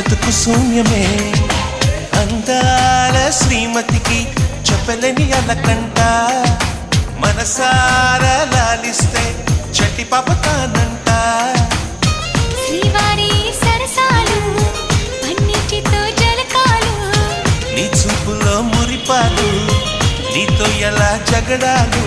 బ్రతుకు శూన్యమే అందాల శ్రీమతికి చెప్పలేని అలకంట మనసారా లాలిస్తే చట్టి పాపతానంట శ్రీవారి సరసాలు పన్నిటితో జలకాలు నీ చూపులో మురిపాలు నీతో ఎలా జగడాలు